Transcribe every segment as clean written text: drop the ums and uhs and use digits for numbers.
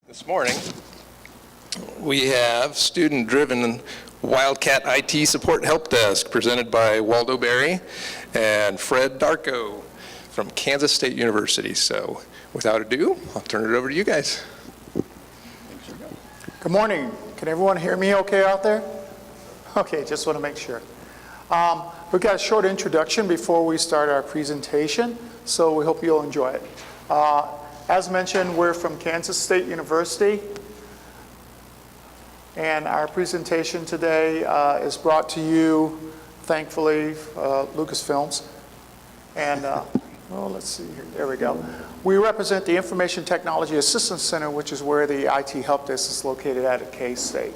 This morning, we have student-driven Wildcat IT Support Help Desk presented by Waldo Berry and Fred Darko from Kansas State University. So without ado, I'll turn it over to you guys. Good morning. Can everyone hear me okay out there? Okay, just want to make sure. We've got a short introduction before we start our presentation, so we hope you'll enjoy it. As mentioned, we're from Kansas State University, and our presentation today is brought to you, thankfully, Lucasfilms. And, well, let's see here. There we go. We represent the Information Technology Assistance Center, which is where the IT Help Desk is located at K-State.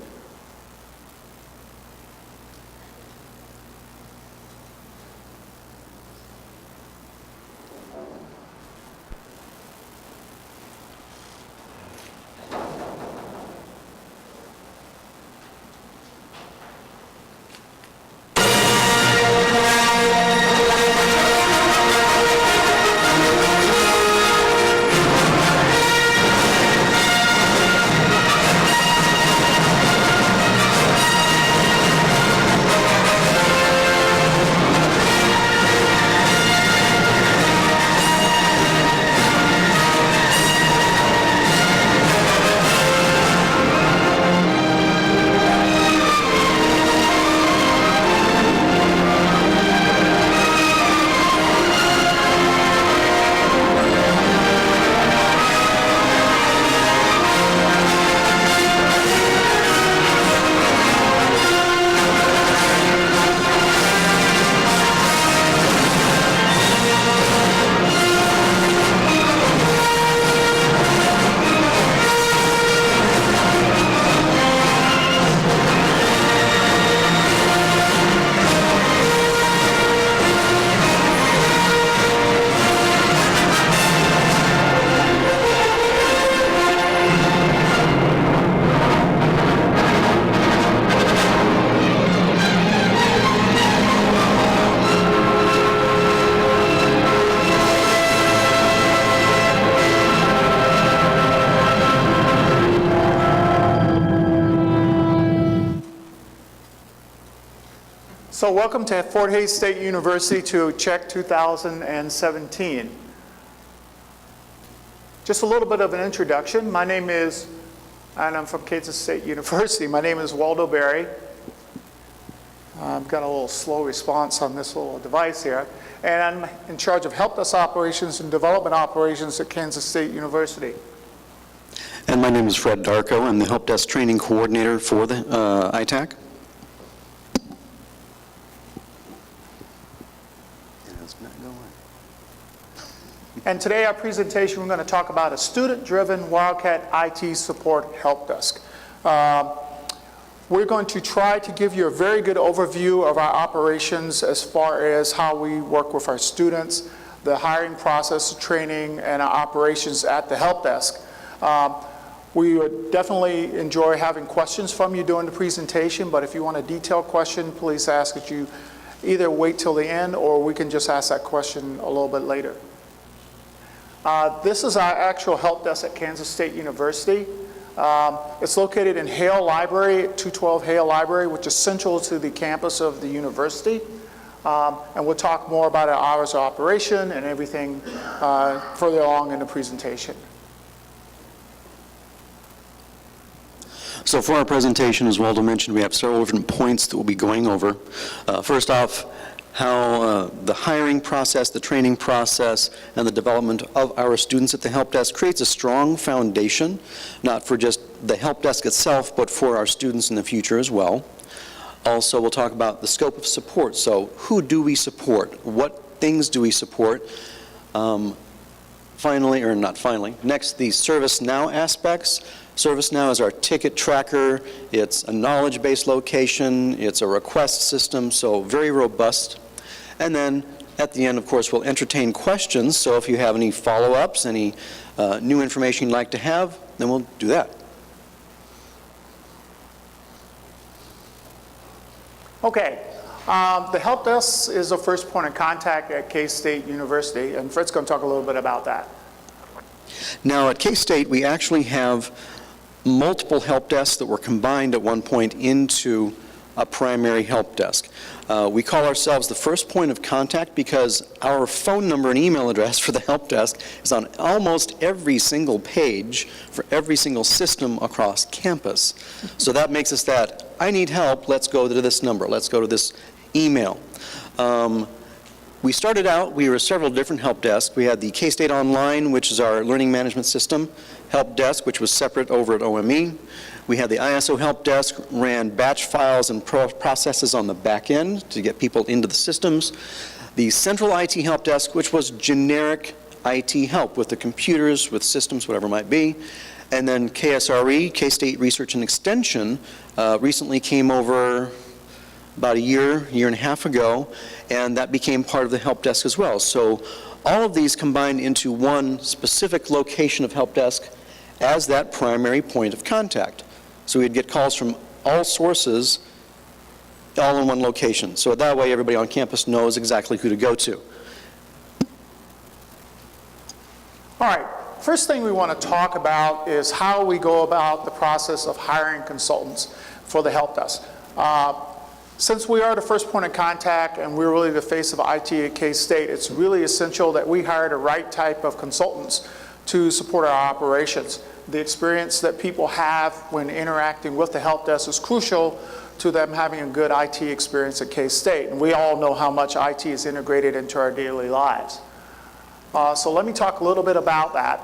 So welcome to Fort Hays State University to CHEC 2017. Just a little bit of an introduction. My name is, and I'm from Kansas State University, my name is Waldo Berry. I've got a little slow response on this little device here. And I'm in charge of Help Desk Operations and Development Operations at Kansas State University. And my name is Fred Darko. I'm the Help Desk Training Coordinator for the ITAC. And today our presentation, we're going to talk about a student-driven Wildcat IT Support Help Desk. We're going to try to give you a very good overview of our operations as far as how we work with our students, the hiring process, training, and our operations at the help desk. We would definitely enjoy having questions from you during the presentation, but if you want a detailed question, please ask that you either wait till the end or we can just ask that question a little bit later. This is our actual help desk at Kansas State University. It's located in Hale Library, 212 Hale Library, which is central to the campus of the university. And we'll talk more about our hours of operation and everything further along in the presentation. So for our presentation, as Waldo mentioned, we have several different points that we'll be going over. First off, how the hiring process, the training process, and the development of our students at the help desk creates a strong foundation, not for just the help desk itself, but for our students in the future as well. Also, we'll talk about the scope of support. So who do we support? What things do we support? Finally, or not finally, next, the ServiceNow aspects. ServiceNow is our ticket tracker. It's a knowledge-based location. It's a request system, so very robust. And then at the end, of course, we'll entertain questions. So if you have any follow-ups, any new information you'd like to have, then we'll do that. Okay. The help desk is the first point of contact at K-State University, and Fred's going to talk a little bit about that. Now at K-State, we actually have multiple help desks that were combined at one point into a primary help desk. We call ourselves the first point of contact because our phone number and email address for the help desk is on almost every single page for every single system across campus. So that makes us that, I need help, let's go to this number, let's go to this email. We started out, we were several different help desks. We had the K-State Online, which is our learning management system, help desk, which was separate over at OME. We had the ISO help desk, ran batch files and processes on the back end to get people into the systems. The central IT help desk, which was generic IT help with the computers, with systems, whatever it might be. And then KSRE, K-State Research and Extension, recently came over about a year and a half ago, and that became part of the help desk as well. So all of these combined into one specific location of help desk as that primary point of contact. So we'd get calls from all sources, all in one location. So that way everybody on campus knows exactly who to go to. All right, first thing we want to talk about is how we go about the process of hiring consultants for the help desk. Since we are the first point of contact and we're really the face of IT at K-State, it's really essential that we hire the right type of consultants to support our operations. The experience that people have when interacting with the help desk is crucial to them having a good IT experience at K-State. And we all know how much IT is integrated into our daily lives. So let me talk a little bit about that.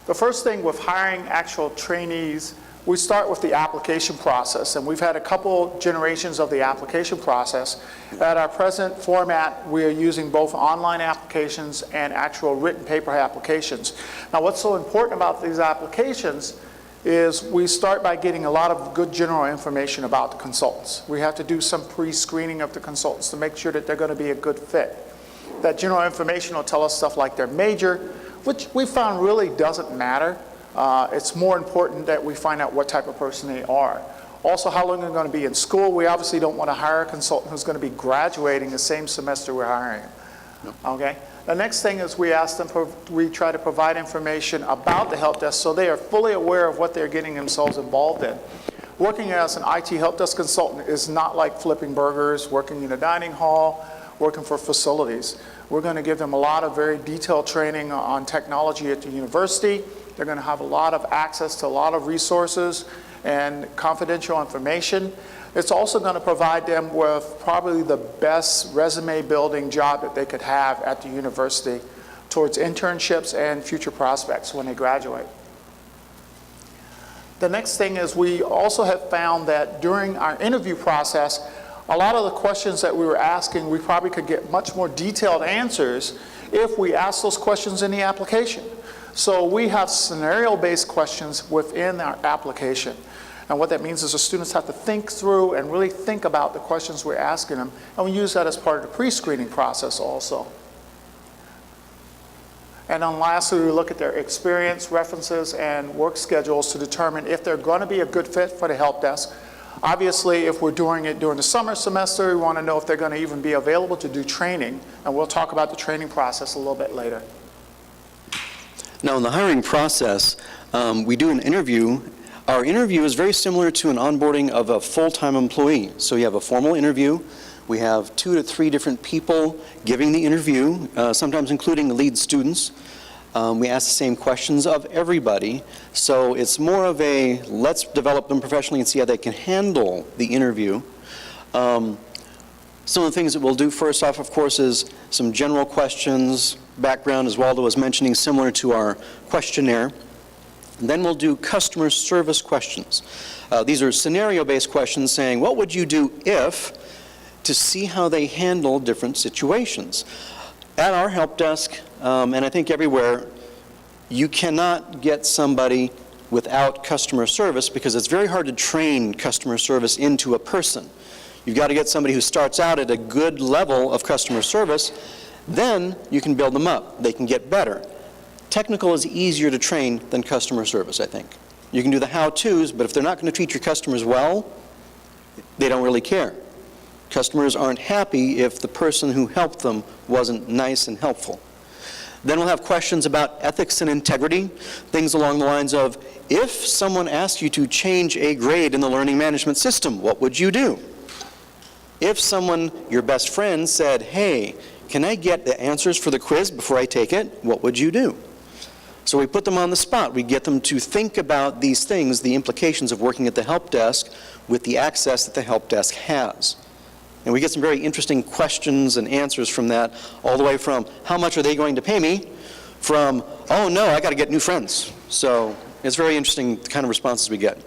The first thing with hiring actual trainees, we start with the application process, and we've had a couple generations of the application process. At our present format, we are using both online applications and actual written paper applications. Now, what's so important about these applications is we start by getting a lot of good general information about the consultants. We have to do some pre-screening of the consultants to make sure that they're going to be a good fit. That general information will tell us stuff like their major, which we found really doesn't matter. It's more important that we find out what type of person they are. Also, how long they're going to be in school. We obviously don't want to hire a consultant who's going to be graduating the same semester we're hiring. No. Okay? The next thing is we ask them, we try to provide information about the help desk so they are fully aware of what they're getting themselves involved in. Working as an IT help desk consultant is not like flipping burgers, working in a dining hall, working for facilities. We're going to give them a lot of very detailed training on technology at the university. They're going to have a lot of access to a lot of resources and confidential information. It's also going to provide them with probably the best resume building job that they could have at the university towards internships and future prospects when they graduate. The next thing is we also have found that during our interview process, a lot of the questions that we were asking, we probably could get much more detailed answers if we asked those questions in the application. So we have scenario-based questions within our application. And what that means is the students have to think through and really think about the questions we're asking them. And we use that as part of the pre-screening process also. And then lastly, we look at their experience, references, and work schedules to determine if they're going to be a good fit for the help desk. Obviously, if we're doing it during the summer semester, we want to know if they're going to even be available to do training. And we'll talk about the training process a little bit later. Now, in the hiring process, we do an interview. Our interview is very similar to an onboarding of a full-time employee. So you have a formal interview. We have 2 to 3 different people giving the interview, sometimes including the lead students. We ask the same questions of everybody. So it's more of a, let's develop them professionally and see how they can handle the interview. Some of the things that we'll do first off, of course, is some general questions, background, as Waldo was mentioning, similar to our questionnaire. And then we'll do customer service questions. These are scenario-based questions saying, what would you do if, to see how they handle different situations. At our help desk, and I think everywhere, you cannot get somebody without customer service because it's very hard to train customer service into a person. You've got to get somebody who starts out at a good level of customer service, then you can build them up. They can get better. Technical is easier to train than customer service, I think. You can do the how-tos, but if they're not going to treat your customers well, they don't really care. Customers aren't happy if the person who helped them wasn't nice and helpful. Then we'll have questions about ethics and integrity, things along the lines of, if someone asked you to change a grade in the learning management system, what would you do? If someone, your best friend, said, hey, can I get the answers for the quiz before I take it, what would you do? So we put them on the spot. We get them to think about these things, the implications of working at the help desk with the access that the help desk has. And we get some very interesting questions and answers from that, all the way from, how much are they going to pay me, from, oh no, I got to get new friends. So it's very interesting the kind of responses we get.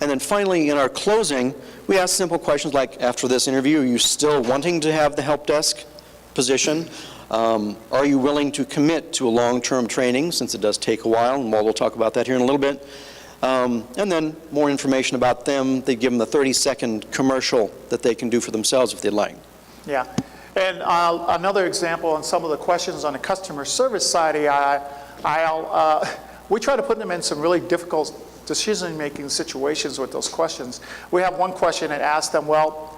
And then finally, in our closing, we ask simple questions like, after this interview, are you still wanting to have the help desk position? Are you willing to commit to a long-term training, since it does take a while, and we'll talk about that here in a little bit. And then more information about them. They give them the 30-second commercial that they can do for themselves if they'd like. Yeah. And another example on some of the questions on the customer service side, we try to put them in some really difficult decision-making situations with those questions. We have one question that asks them, well,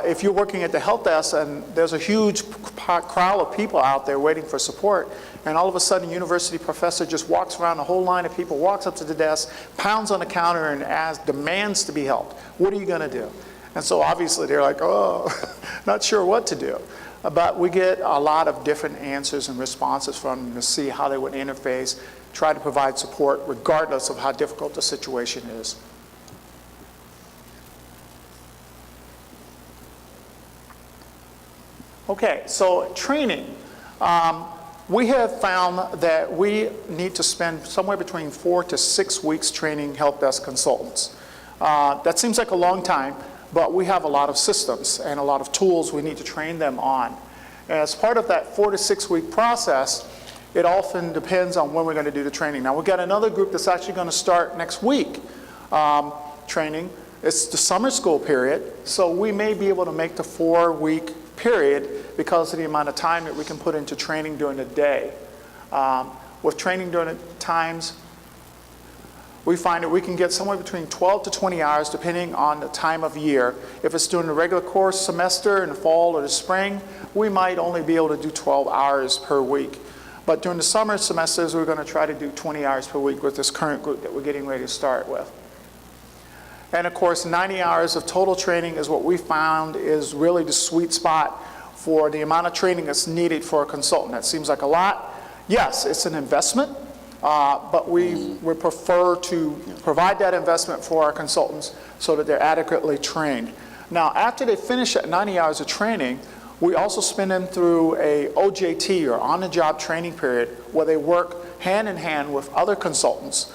if you're working at the help desk and there's a huge crowd of people out there waiting for support, and all of a sudden a university professor just walks around a whole line of people, walks up to the desk, pounds on the counter and demands to be helped. What are you going to do? And so obviously they're like, oh, not sure what to do. But we get a lot of different answers and responses from them to see how they would interface, try to provide support regardless of how difficult the situation is. Okay, so training. We have found that we need to spend somewhere between 4 to 6 weeks training help desk consultants. That seems like a long time, but we have a lot of systems and a lot of tools we need to train them on. As part of that 4 to 6 week process, it often depends on when we're going to do the training. Now, we've got another group that's actually going to start next week training. It's the summer school period, so we may be able to make the 4-week period because of the amount of time that we can put into training during the day. With training during the times, we find that we can get somewhere between 12 to 20 hours depending on the time of year. If it's during the regular course semester in the fall or the spring, we might only be able to do 12 hours per week. But during the summer semesters, we're going to try to do 20 hours per week with this current group that we're getting ready to start with. And of course, 90 hours of total training is what we found is really the sweet spot for the amount of training that's needed for a consultant. That seems like a lot. Yes, it's an investment, but we prefer to provide that investment for our consultants so that they're adequately trained. Now, after they finish that 90 hours of training, we also spin them through a OJT, or on-the-job training period, where they work hand in hand with other consultants.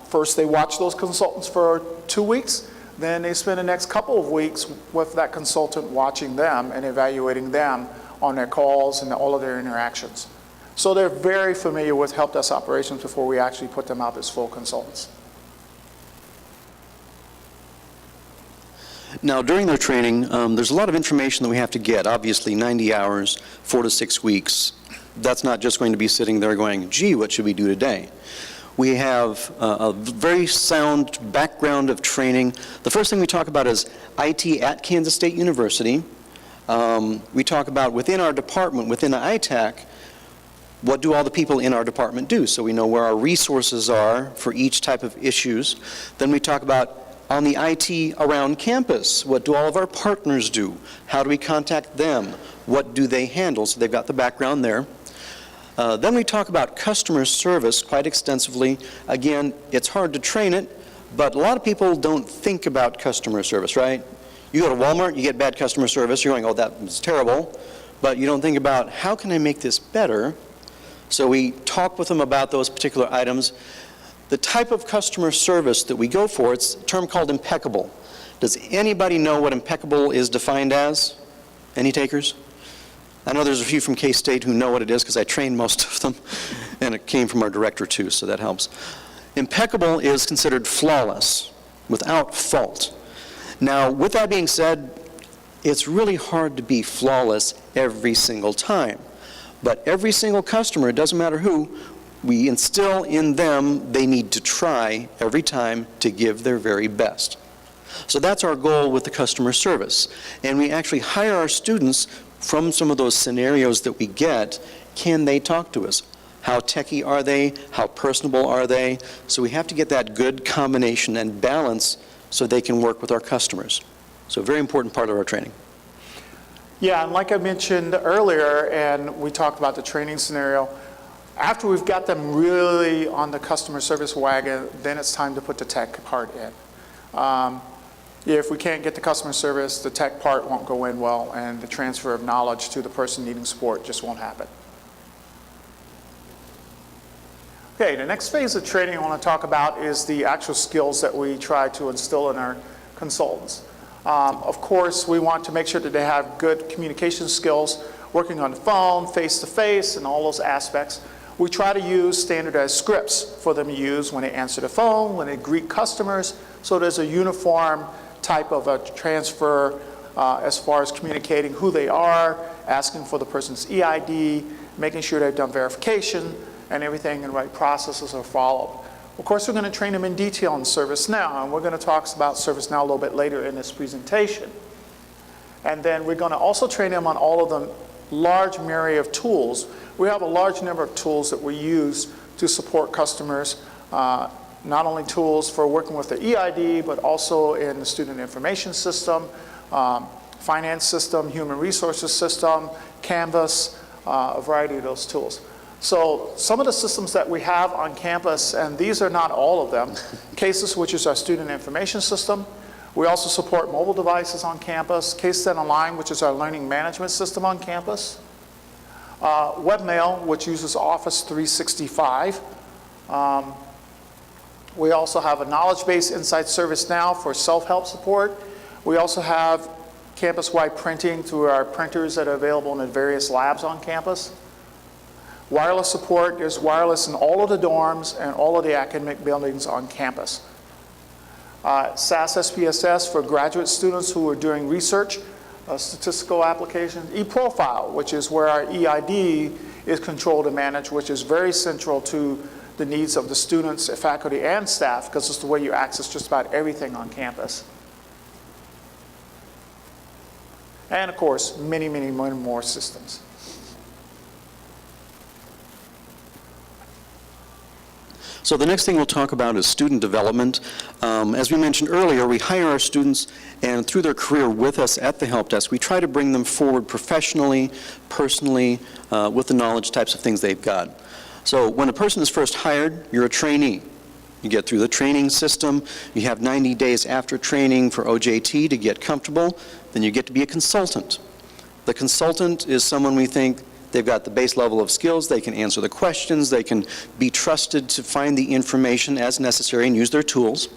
First, they watch those consultants for 2 weeks, then they spend the next couple of weeks with that consultant watching them and evaluating them on their calls and all of their interactions. So they're very familiar with help desk operations before we actually put them out as full consultants. Now, during their training, there's a lot of information that we have to get. Obviously, 90 hours, 4 to 6 weeks. That's not just going to be sitting there going, gee, what should we do today? We have a very sound background of training. The first thing we talk about is IT at Kansas State University. We talk about within our department, within the ITAC, what do all the people in our department do? So we know where our resources are for each type of issues. Then we talk about on the IT around campus, what do all of our partners do? How do we contact them? What do they handle? So they've got the background there. Then we talk about customer service quite extensively. Again, it's hard to train it, but a lot of people don't think about customer service, right? You go to Walmart, you get bad customer service, you're going, oh, that was terrible. But you don't think about, how can I make this better? So we talk with them about those particular items. The type of customer service that we go for, it's a term called impeccable. Does anybody know what impeccable is defined as? Any takers? I know there's a few from K-State who know what it is because I trained most of them, and it came from our director too, so that helps. Impeccable is considered flawless, without fault. Now, with that being said, it's really hard to be flawless every single time. But every single customer, it doesn't matter who, we instill in them they need to try every time to give their very best. So that's our goal with the customer service. And we actually hire our students from some of those scenarios that we get. can they talk to us? How techie are they? How personable are they? So we have to get that good combination and balance so they can work with our customers. So a very important part of our training. Yeah, and like I mentioned earlier, and we talked about the training scenario, after we've got them really on the customer service wagon, then it's time to put the tech part in. If we can't get the customer service, the tech part won't go in well, and the transfer of knowledge to the person needing support just won't happen. Okay, the next phase of training I want to talk about is the actual skills that we try to instill in our consultants. Of course, we want to make sure that they have good communication skills, working on the phone, face-to-face, and all those aspects. We try to use standardized scripts for them to use when they answer the phone, when they greet customers, so there's a uniform type of a transfer as far as communicating who they are, asking for the person's EID, making sure they've done verification, and everything and the right processes are followed. Of course, we're going to train them in detail on ServiceNow, and we're going to talk about ServiceNow a little bit later in this presentation. And then we're going to also train them on all of the large array of tools. We have a large number of tools that we use to support customers, not only tools for working with the EID, but also in the student information system, finance system, human resources system, Canvas, a variety of those tools. So some of the systems that we have on campus, and these are not all of them, Cases, which is our student information system. We also support mobile devices on campus, CaseSend Online, which is our learning management system on campus, Webmail, which uses Office 365. We also have a knowledge base inside ServiceNow for self-help support. We also have campus-wide printing through our printers that are available in the various labs on campus. Wireless support, there's wireless in all of the dorms and all of the academic buildings on campus. SAS SPSS for graduate students who are doing research, statistical applications. eProfile, which is where our EID is controlled and managed, which is very central to the needs of the students, faculty, and staff, because it's the way you access just about everything on campus. And of course, many, many more systems. So the next thing we'll talk about is student development. As we mentioned earlier, we hire our students, and through their career with us at the help desk, we try to bring them forward professionally, personally, with the knowledge types of things they've got. So when a person is first hired, you're a trainee. You get through the training system. You have 90 days after training for OJT to get comfortable. Then you get to be a consultant. The consultant is someone we think they've got the base level of skills, they can answer the questions, they can be trusted to find the information as necessary and use their tools.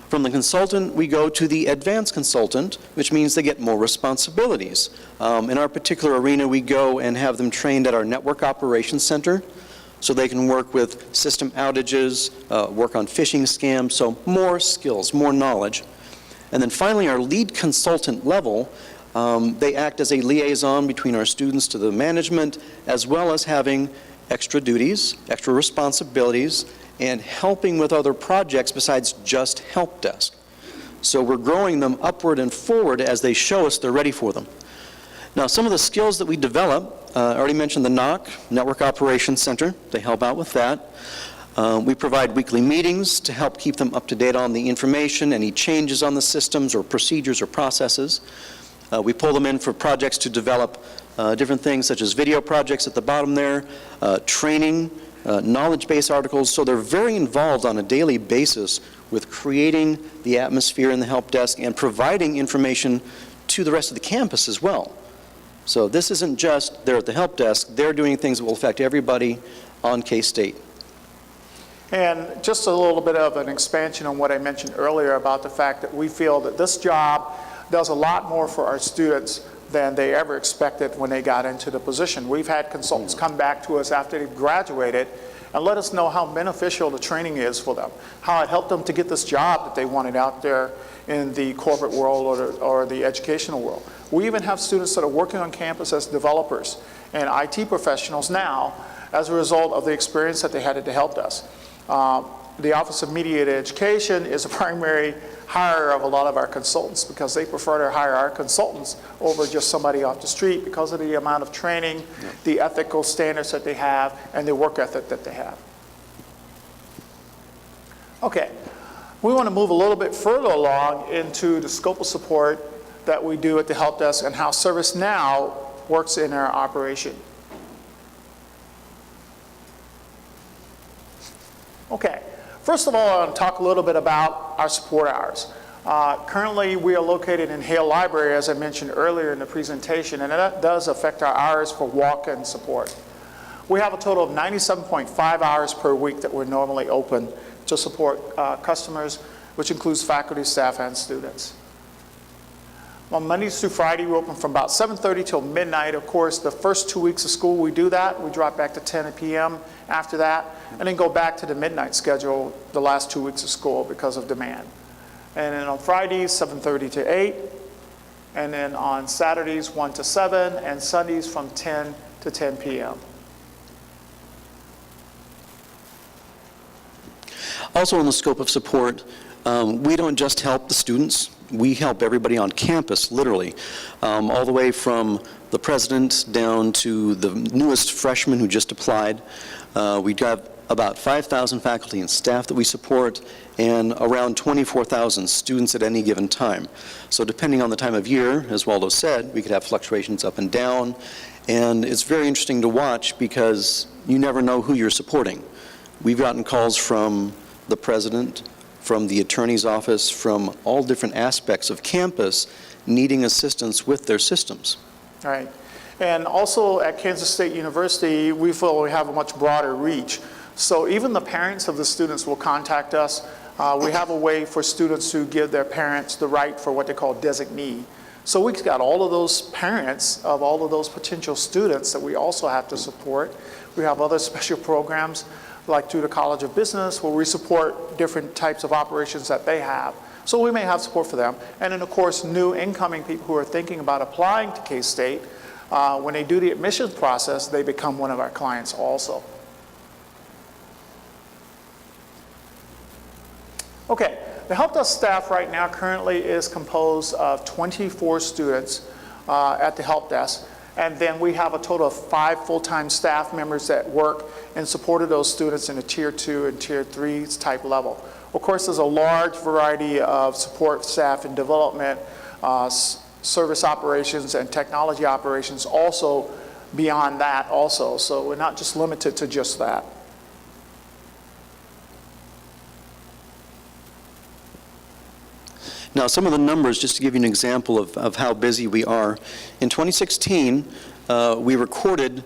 From the consultant, we go to the advanced consultant, which means they get more responsibilities. In our particular arena, we go and have them trained at our network operations center, so they can work with system outages, work on phishing scams, so more skills, more knowledge. And then finally, our lead consultant level, they act as a liaison between our students to the management, as well as having extra duties, extra responsibilities, and helping with other projects besides just help desk. So we're growing them upward and forward as they show us they're ready for them. Now, some of the skills that we develop, I already mentioned the NOC, Network Operations Center. They help out with that. We provide weekly meetings to help keep them up to date on the information, any changes on the systems or procedures or processes. We pull them in for projects to develop different things such as video projects at the bottom there, training, knowledge-based articles. So they're very involved on a daily basis with creating the atmosphere in the help desk and providing information to the rest of the campus as well. So this isn't just they're at the help desk, they're doing things that will affect everybody on K-State. And just a little bit of an expansion on what I mentioned earlier about the fact that we feel that this job does a lot more for our students than they ever expected when they got into the position. We've had consultants come back to us after they've graduated and let us know how beneficial the training is for them, how it helped them to get this job that they wanted out there in the corporate world or the educational world. We even have students that are working on campus as developers and IT professionals now as a result of the experience that they had at the help desk. the Office of Mediated Education is a primary hire of a lot of our consultants because they prefer to hire our consultants over just somebody off the street because of the amount of training, the ethical standards that they have, and the work ethic that they have. Okay, we want to move a little bit further along into the scope of support that we do at the help desk and how ServiceNow works in our operation. Okay, first of all, I want to talk a little bit about our support hours. Currently, we are located in Hale Library, as I mentioned earlier in the presentation, and that does affect our hours for walk-in support. We have a total of 97.5 hours per week that we're normally open to support customers, which includes faculty, staff, and students. On Mondays through Friday, we open from about 7:30 till midnight. Of course, the first 2 weeks of school, we do that. We drop back to 10 p.m. after that, and then go back to the midnight schedule the last 2 weeks of school because of demand. And then on Fridays, 7:30 to 8, and then on Saturdays, 1 to 7, and Sundays from 10 to 10 p.m. Also in the scope of support, we don't just help the students, we help everybody on campus, literally, all the way from the president down to the newest freshman who just applied. We have about 5,000 faculty and staff that we support, and around 24,000 students at any given time. So depending on the time of year, as Waldo said, we could have fluctuations up and down, and it's very interesting to watch because you never know who you're supporting. We've gotten calls from the president, from the attorney's office, from all different aspects of campus needing assistance with their systems. Right. And also at Kansas State University, we feel we have a much broader reach. So even the parents of the students will contact us. We have a way for students to give their parents the right for what they call designee. So we've got all of those parents of all of those potential students that we also have to support. We have other special programs like through the College of Business where we support different types of operations that they have. So we may have support for them. And then of course, new incoming people who are thinking about applying to K-State, when they do the admissions process, they become one of our clients also. Okay, the help desk staff right now currently is composed of 24 students at the help desk. And then we have a total of 5 full-time staff members that work in support of those students in a Tier 2 and Tier 3 type level. Of course, there's a large variety of support staff in development, service operations, and technology operations also beyond that also. So we're not just limited to just that. Now, some of the numbers, just to give you an example of how busy we are. In 2016, we recorded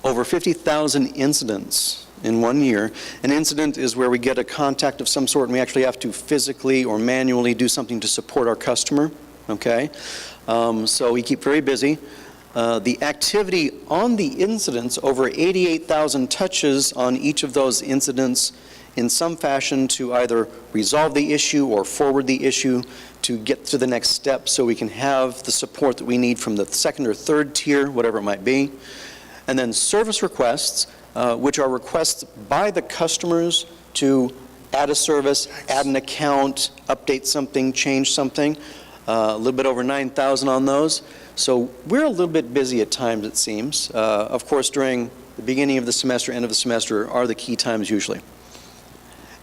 over 50,000 incidents in 1 year. An incident is where we get a contact of some sort and we actually have to physically or manually do something to support our customer, okay? So we keep very busy. The activity on the incidents, over 88,000 touches on each of those incidents in some fashion to either resolve the issue or forward the issue to get to the next step so we can have the support that we need from the second or third tier, whatever it might be. And then service requests, which are requests by the customers to add a service, add an account, update something, change something. A little bit over 9,000 on those. So we're a little bit busy at times, it seems. Of course, during the beginning of the semester, end of the semester are the key times usually.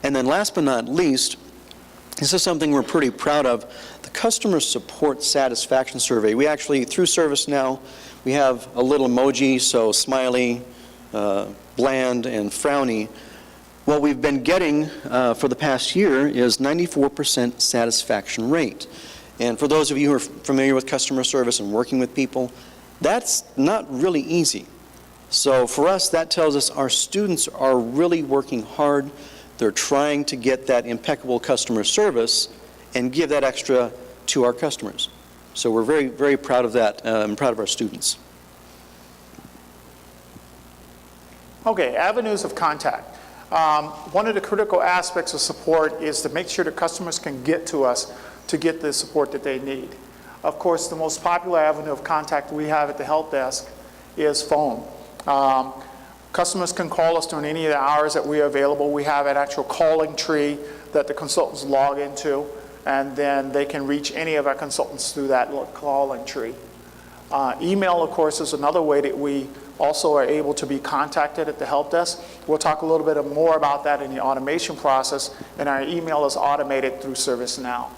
And then last but not least, this is something we're pretty proud of, the customer support satisfaction survey. We actually, through ServiceNow, we have a little emoji, so smiley, bland, and frowny. What we've been getting for the past year is 94% satisfaction rate. And for those of you who are familiar with customer service and working with people, that's not really easy. So for us, that tells us our students are really working hard. They're trying to get that impeccable customer service and give that extra to our customers. So we're very, very proud of that and proud of our students. Okay, avenues of contact. One of the critical aspects of support is to make sure the customers can get to us to get the support that they need. Of course, the most popular avenue of contact we have at the help desk is phone. Customers can call us during any of the hours that we are available. We have an actual calling tree that the consultants log into, and then they can reach any of our consultants through that calling tree. Email, of course, is another way that we also are able to be contacted at the help desk. We'll talk a little bit more about that in the automation process, and our email is automated through ServiceNow.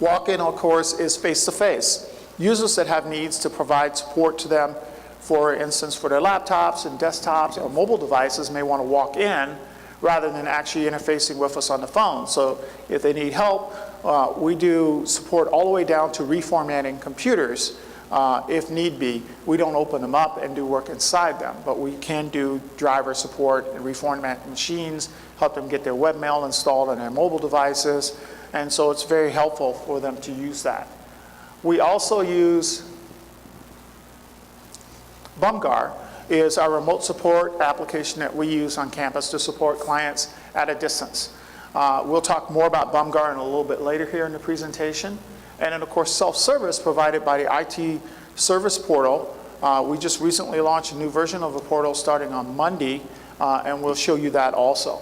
Walk-in, of course, is face-to-face. Users that have needs to provide support to them, for instance, for their laptops and desktops or mobile devices, may want to walk in rather than actually interfacing with us on the phone. So if they need help, we do support all the way down to reformatting computers if need be. We don't open them up and do work inside them, but we can do driver support and reformat machines, help them get their webmail installed on their mobile devices, and so it's very helpful for them to use that. We also use Bomgar, is our remote support application that we use on campus to support clients at a distance. We'll talk more about Bomgar in a little bit later here in the presentation. And then, of course, self-service provided by the IT service portal. We just recently launched a new version of the portal starting on Monday, and we'll show you that also.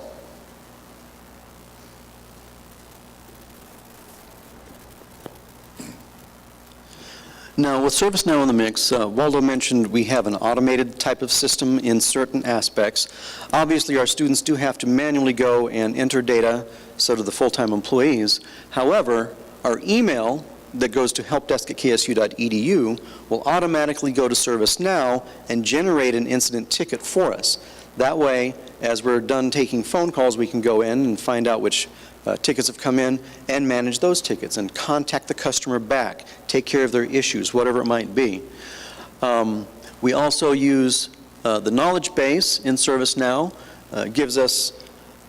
Now, with ServiceNow in the mix, Waldo mentioned we have an automated type of system in certain aspects. Obviously, our students do have to manually go and enter data, so do the full-time employees. However, our email that goes to helpdesk@ksu.edu will automatically go to ServiceNow and generate an incident ticket for us. That way, as we're done taking phone calls, we can go in and find out which tickets have come in and manage those tickets and contact the customer back, take care of their issues, whatever it might be. We also use the knowledge base in ServiceNow. Gives us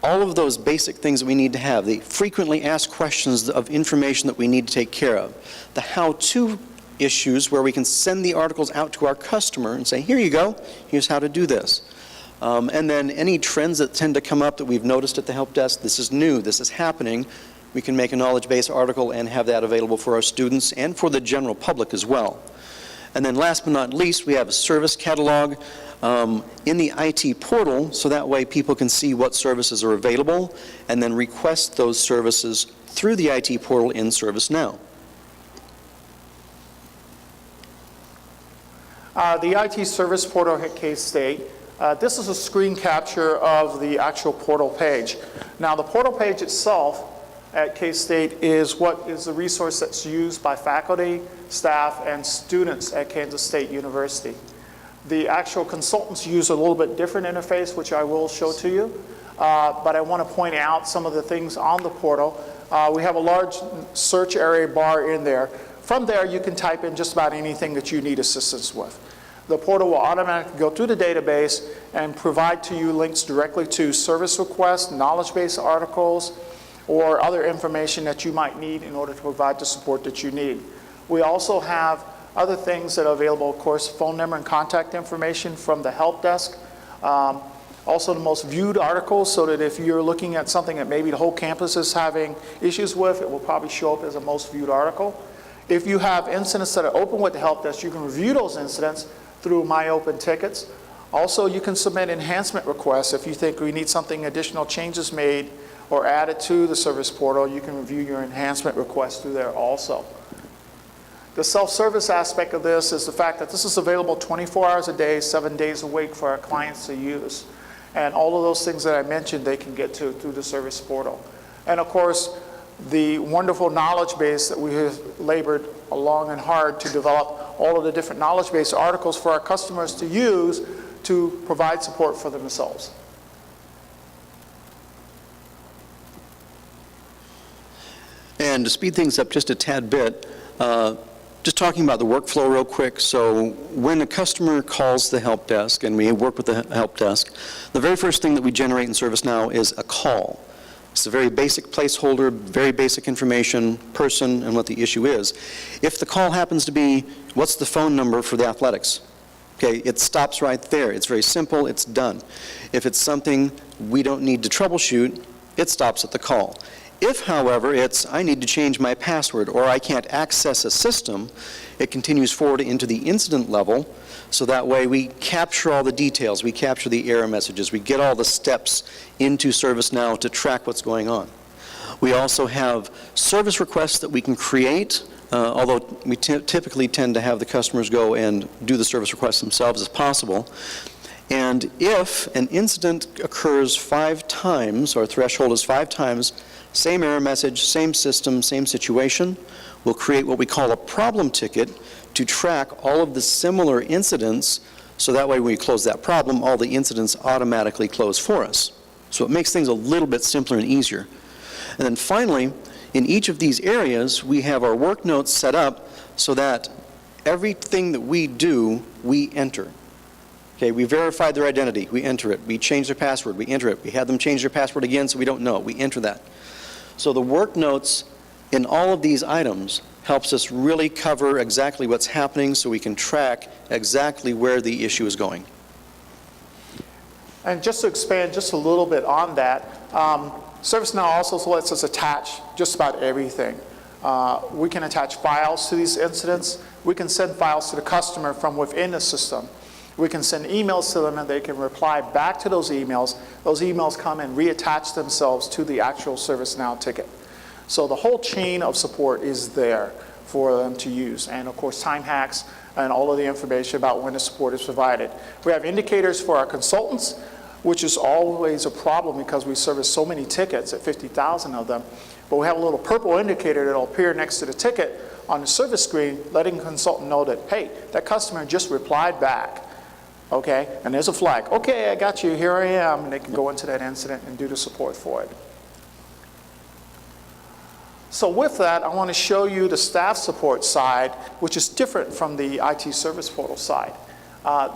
all of those basic things that we need to have, the frequently asked questions of information that we need to take care of, the how-to issues where we can send the articles out to our customer and say, here you go, here's how to do this. And then any trends that tend to come up that we've noticed at the help desk, this is new, this is happening, we can make a knowledge base article and have that available for our students and for the general public as well. And then last but not least, we have a service catalog in the IT portal, so that way people can see what services are available and then request those services through the IT portal in ServiceNow. The IT service portal at K-State. This is a screen capture of the actual portal page. Now, the portal page itself at K-State is what is the resource that's used by faculty, staff, and students at Kansas State University. The actual consultants use a little bit different interface, which I will show to you. But I want to point out some of the things on the portal. We have a large search area bar in there. From there, you can type in just about anything that you need assistance with. The portal will automatically go through the database and provide to you links directly to service requests, knowledge base articles, or other information that you might need in order to provide the support that you need. We also have other things that are available, of course, phone number and contact information from the help desk. Also the most viewed articles, so that if you're looking at something that maybe the whole campus is having issues with, it will probably show up as a most viewed article. If you have incidents that are open with the help desk, you can review those incidents through My Open Tickets. Also, you can submit enhancement requests. If you think we need something additional changes made or added to the service portal, you can review your enhancement requests through there also. The self-service aspect of this is the fact that this is available 24 hours a day, 7 days a week for our clients to use. And all of those things that I mentioned, they can get to through the service portal. And of course, the wonderful knowledge base that we have labored long and hard to develop all of the different knowledge base articles for our customers to use to provide support for themselves. And to speed things up just a tad bit, just talking about the workflow real quick. So when a customer calls the help desk, and we work with the help desk, the very first thing that we generate in ServiceNow is a call. It's a very basic placeholder, very basic information, person, and what the issue is. If the call happens to be, what's the phone number for the athletics? Okay, it stops right there. It's very simple, it's done. If it's something we don't need to troubleshoot, it stops at the call. If, however, it's, I need to change my password, or I can't access a system, it continues forward into the incident level, so that way we capture all the details, we capture the error messages, we get all the steps into ServiceNow to track what's going on. We also have service requests that we can create, although we typically tend to have the customers go and do the service requests themselves as possible. And if an incident occurs 5 times, our threshold is 5 times, same error message, same system, same situation, we'll create what we call a problem ticket to track all of the similar incidents, so that way when we close that problem, all the incidents automatically close for us. So it makes things a little bit simpler and easier. And then finally, in each of these areas, we have our work notes set up so that everything that we do, we enter. Okay, we verified their identity, we enter it. We change their password, we enter it. We had them change their password again, so we don't know, we enter that. So the work notes in all of these items helps us really cover exactly what's happening, so we can track exactly where the issue is going. And just to expand just a little bit on that, ServiceNow also lets us attach just about everything. We can attach files to these incidents. We can send files to the customer from within the system. We can send emails to them and they can reply back to those emails. Those emails come and reattach themselves to the actual ServiceNow ticket. So the whole chain of support is there for them to use. And of course, time hacks and all of the information about when the support is provided. We have indicators for our consultants, which is always a problem because we service so many tickets, at 50,000 of them. But we have a little purple indicator that will appear next to the ticket on the service screen, letting the consultant know that, hey, that customer just replied back. Okay, and there's a flag. Okay, I got you, here I am. And they can go into that incident and do the support for it. So with that, I want to show you the staff support side, which is different from the IT service portal side.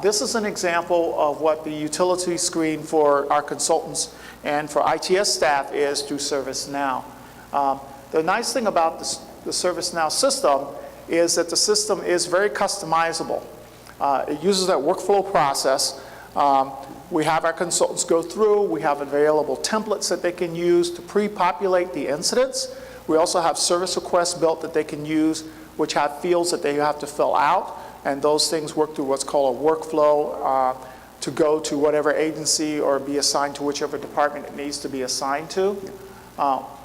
This is an example of what the utility screen for our consultants and for ITS staff is through ServiceNow. The nice thing about the ServiceNow system is that the system is very customizable. It uses that workflow process. We have our consultants go through. We have available templates that they can use to pre-populate the incidents. We also have service requests built that they can use, which have fields that they have to fill out. And those things work through what's called a workflow to go to whatever agency or be assigned to whichever department it needs to be assigned to.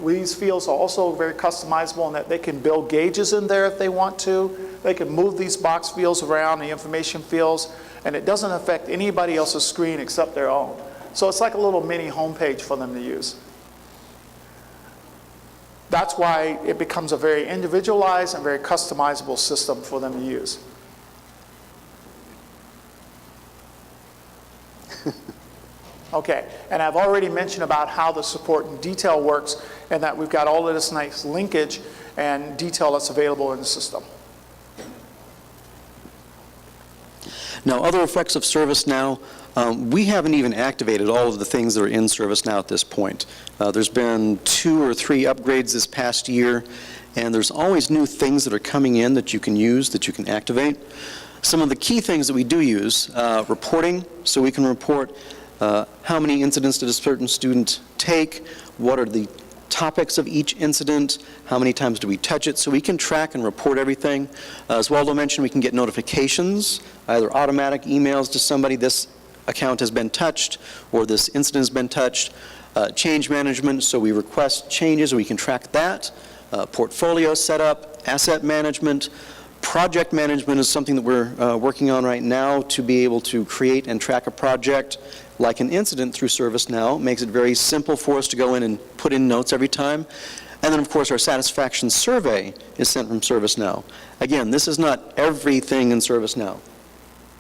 These fields are also very customizable in that they can build gauges in there if they want to. They can move these box fields around, the information fields, and it doesn't affect anybody else's screen except their own. So it's like a little mini homepage for them to use. That's why it becomes a very individualized and very customizable system for them to use. Okay, and I've already mentioned about how the support in detail works and that we've got all of this nice linkage and detail that's available in the system. Now, other effects of ServiceNow, we haven't even activated all of the things that are in ServiceNow at this point. There's been 2 or 3 upgrades this past year, and there's always new things that are coming in that you can use, that you can activate. Some of the key things that we do use, reporting, so we can report how many incidents did a certain student take, what are the topics of each incident, how many times do we touch it, so we can track and report everything. As Waldo mentioned, we can get notifications, either automatic emails to somebody, this account has been touched, or this incident has been touched. Change management, so we request changes and we can track that. Portfolio setup, asset management. Project management is something that we're working on right now to be able to create and track a project like an incident through ServiceNow. It makes it very simple for us to go in and put in notes every time. And then, of course, our satisfaction survey is sent from ServiceNow. Again, this is not everything in ServiceNow.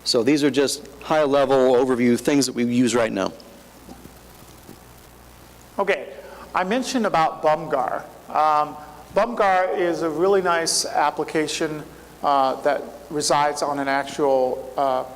So these are just high-level overview things that we use right now. Okay, I mentioned about Bomgar. Bomgar is a really nice application that resides on an actual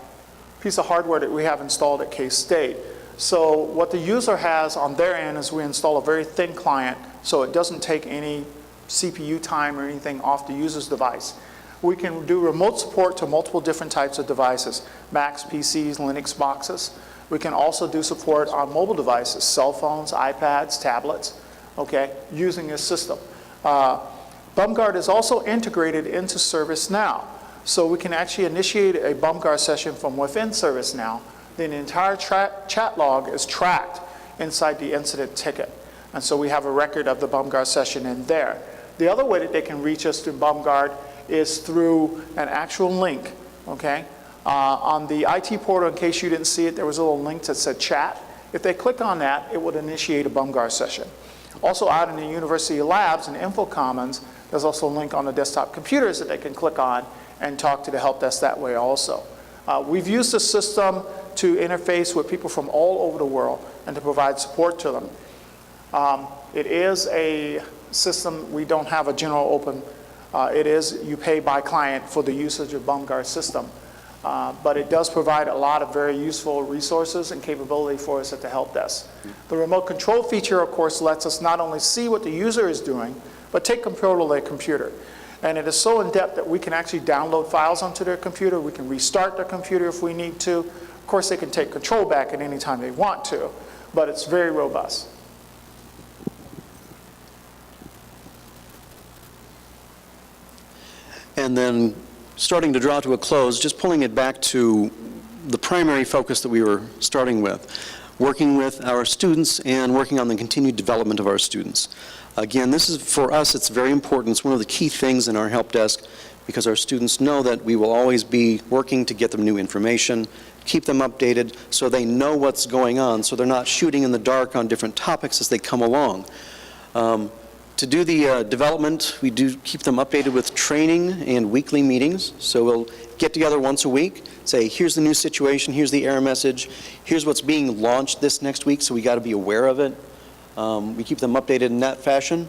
piece of hardware that we have installed at K-State. So what the user has on their end is we install a very thin client, so it doesn't take any CPU time or anything off the user's device. We can do remote support to multiple different types of devices, Macs, PCs, Linux boxes. We can also do support on mobile devices, cell phones, iPads, tablets. okay, using this system. Bomgar is also integrated into ServiceNow. So we can actually initiate a Bomgar session from within ServiceNow. Then the entire chat log is tracked inside the incident ticket. And so we have a record of the Bomgar session in there. The other way that they can reach us through Bomgar is through an actual link, okay? On the IT portal, in case you didn't see it, there was a little link that said chat. If they click on that, it would initiate a Bomgar session. Also out in the university labs and info commons, there's also a link on the desktop computers that they can click on and talk to the help desk that way also. We've used the system to interface with people from all over the world and to provide support to them. It is a system, we don't have a general open, it is you pay by client for the usage of Bomgar system. But it does provide a lot of very useful resources and capability for us at the help desk. The remote control feature, of course, lets us not only see what the user is doing, but take control of their computer. And it is so in-depth that we can actually download files onto their computer. We can restart their computer if we need to. Of course, they can take control back at any time they want to, but it's very robust. And then starting to draw to a close, just pulling it back to the primary focus that we were starting with, working with our students and working on the continued development of our students. Again, this is, for us, it's very important. It's one of the key things in our help desk because our students know that we will always be working to get them new information, keep them updated so they know what's going on, so they're not shooting in the dark on different topics as they come along. To do the development, we do keep them updated with training and weekly meetings. So we'll get together once a week, say, here's the new situation, here's the error message, here's what's being launched this next week, so we got to be aware of it. We keep them updated in that fashion.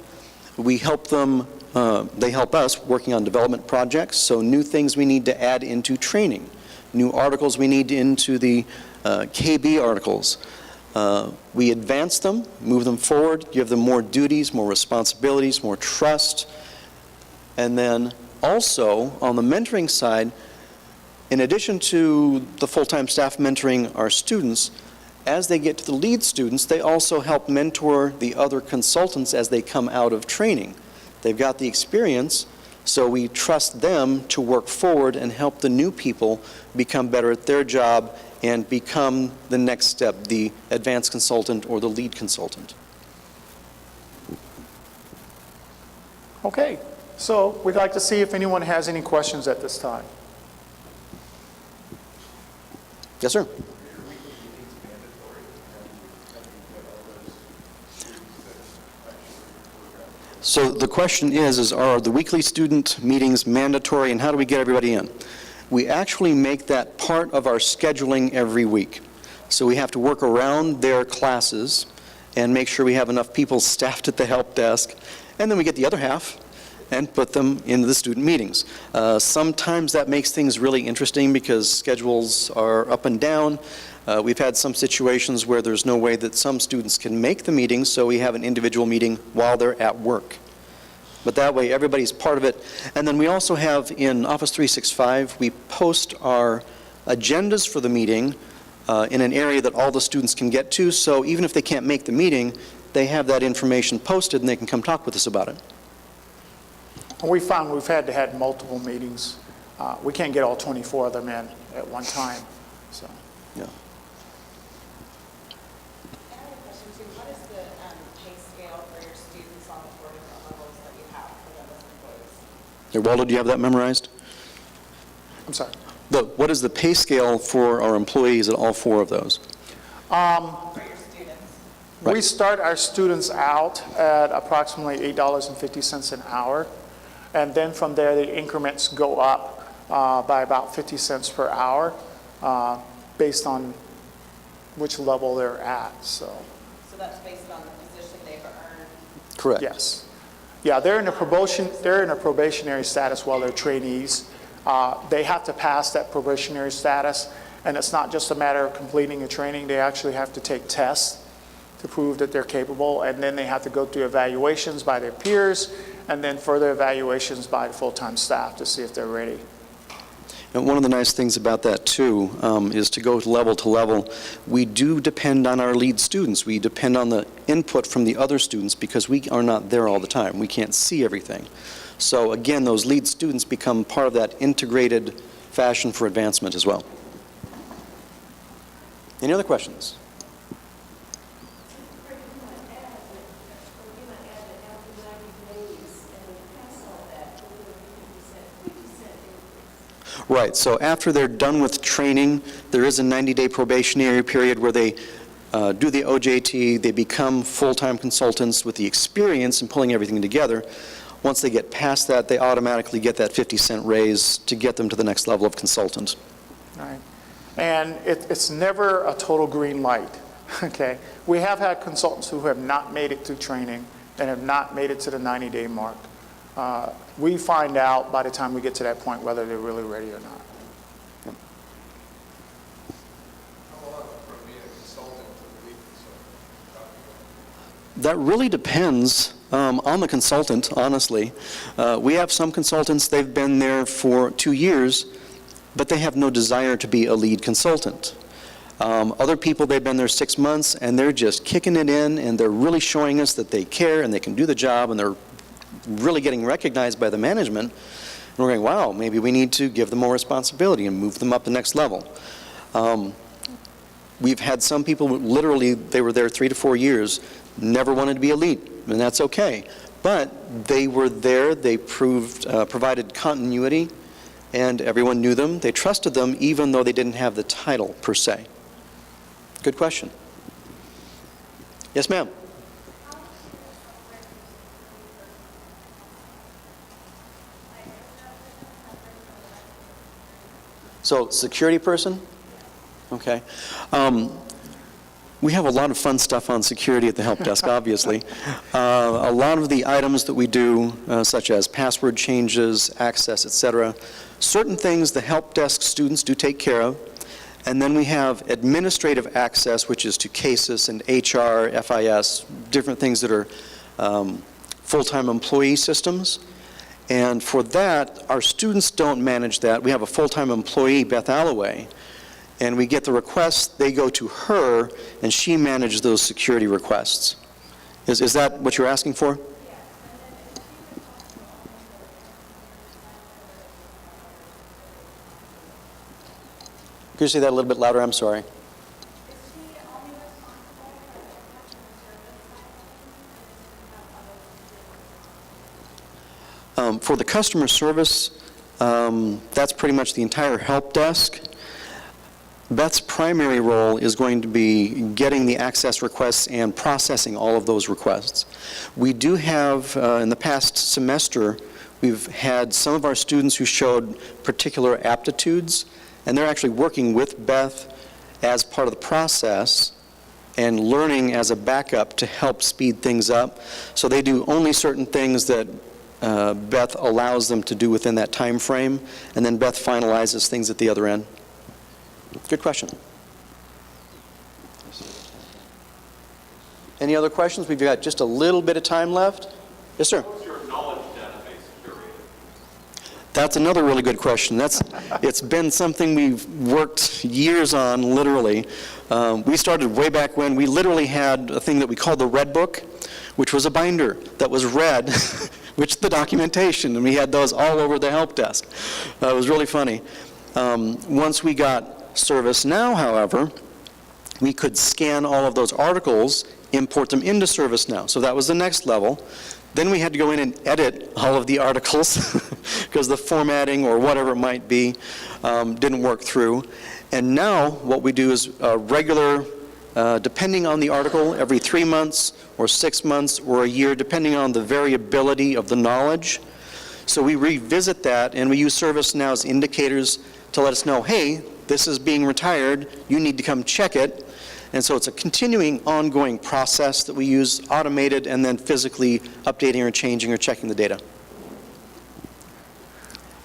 We help them, they help us working on development projects, so new things we need to add into training, new articles we need into the KB articles. We advance them, move them forward, give them more duties, more responsibilities, more trust. And then also, on the mentoring side, in addition to the full-time staff mentoring our students, as they get to the lead students, they also help mentor the other consultants as they come out of training. They've got the experience, so we trust them to work forward and help the new people become better at their job and become the next step, the advanced consultant or the lead consultant. Okay, so we'd like to see if anyone has any questions at this time. Yes, sir. So the question is are the weekly student meetings mandatory and how do we get everybody in? We actually make that part of our scheduling every week. So we have to work around their classes and make sure we have enough people staffed at the help desk. And then we get the other half and put them into the student meetings. Sometimes that makes things really interesting because schedules are up and down. We've had some situations where there's no way that some students can make the meetings, so we have an individual meeting while they're at work. But that way, everybody's part of it. And then we also have, in Office 365, we post our agendas for the meeting in an area that all the students can get to, so even if they can't make the meeting, they have that information posted and they can come talk with us about it. We found we've had to have multiple meetings. We can't get all 24 of them in at one time. So. Yeah. I have a question too. What is the pay scale for your students on the 4 different levels that you have for them as employees? Here, Waldo, do you have that memorized? I'm sorry. What is the pay scale for our employees at all 4 of those? For your students? Right. We start our students out at approximately $8.50 an hour. And then from there, the increments go up by about 50 cents per hour based on which level they're at. So that's based on the position they've earned? Correct. yes. Yeah, they're in a probationary status while they're trainees. They have to pass that probationary status, and it's not just a matter of completing a training. They actually have to take tests to prove that they're capable, and then they have to go through evaluations by their peers, and then further evaluations by the full-time staff to see if they're ready. And one of the nice things about that, too, is to go level to level. We do depend on our lead students. We depend on the input from the other students because we are not there all the time. We can't see everything. So, again, those lead students become part of that integrated fashion for advancement as well. Any other questions? Right, so after they're done with training, there is a 90-day probationary period where they do the OJT, they become full-time consultants with the experience in pulling everything together. Once they get past that, they automatically get that 50-cent raise to get them to the next level of consultant. Right. And it's never a total green light, okay? We have had consultants who have not made it through training and have not made it to the 90-day mark. We find out by the time we get to that point whether they're really ready or not. That really depends on the consultant, honestly. We have some consultants, they've been there for 2 years, but they have no desire to be a lead consultant. Other people, they've been there 6 months, and they're just kicking it in, and they're really showing us that they care, and they can do the job, and they're really getting recognized by the management. And we're going, wow, maybe we need to give them more responsibility and move them up the next level. We've had some people, literally, they were there 3 to 4 years, never wanted to be a lead, and that's okay. But they were there, they provided continuity, and everyone knew them. They trusted them, even though they didn't have the title, per se. Good question. Yes, ma'am? So, security person? Okay. We have a lot of fun stuff on security at the help desk, obviously. A lot of the items that we do, such as password changes, access, etc., certain things the help desk students do take care of. And then we have administrative access, which is to cases and HR, FIS, different things that are full-time employee systems. And for that, our students don't manage that. We have a full-time employee, Beth Alloway, and we get the requests, they go to her, and she manages those security requests. Is that what you're asking for? Could you say that a little bit louder? I'm sorry. For the customer service, that's pretty much the entire help desk. Beth's primary role is going to be getting the access requests and processing all of those requests. We do have, in the past semester, we've had some of our students who showed particular aptitudes, and they're actually working with Beth as part of the process and learning as a backup to help speed things up. So they do only certain things that Beth allows them to do within that time frame, and then Beth finalizes things at the other end. Good question. Any other questions? We've got just a little bit of time left. Yes, sir. What's your knowledge database curated? That's another really good question. It's been something we've worked years on, literally. We started way back when. We literally had a thing that we called the Red Book, which was a binder that was red, which is the documentation, and we had those all over the help desk. It was really funny. Once we got ServiceNow, however, we could scan all of those articles, import them into ServiceNow. So that was the next level. Then we had to go in and edit all of the articles because the formatting or whatever it might be didn't work through. And now what we do is regular, depending on the article, every 3 months or 6 months or a year, depending on the variability of the knowledge. So we revisit that, and we use ServiceNow's indicators to let us know, hey, this is being retired, you need to come check it. And so it's a continuing, ongoing process that we use, automated, and then physically updating or changing or checking the data.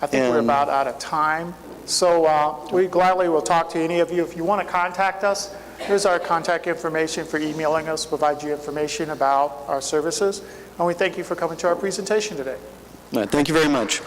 I think we're about out of time. So we gladly will talk to any of you. If you want to contact us, here's our contact information for emailing us, provide you information about our services. And we thank you for coming to our presentation today. All right, thank you very much.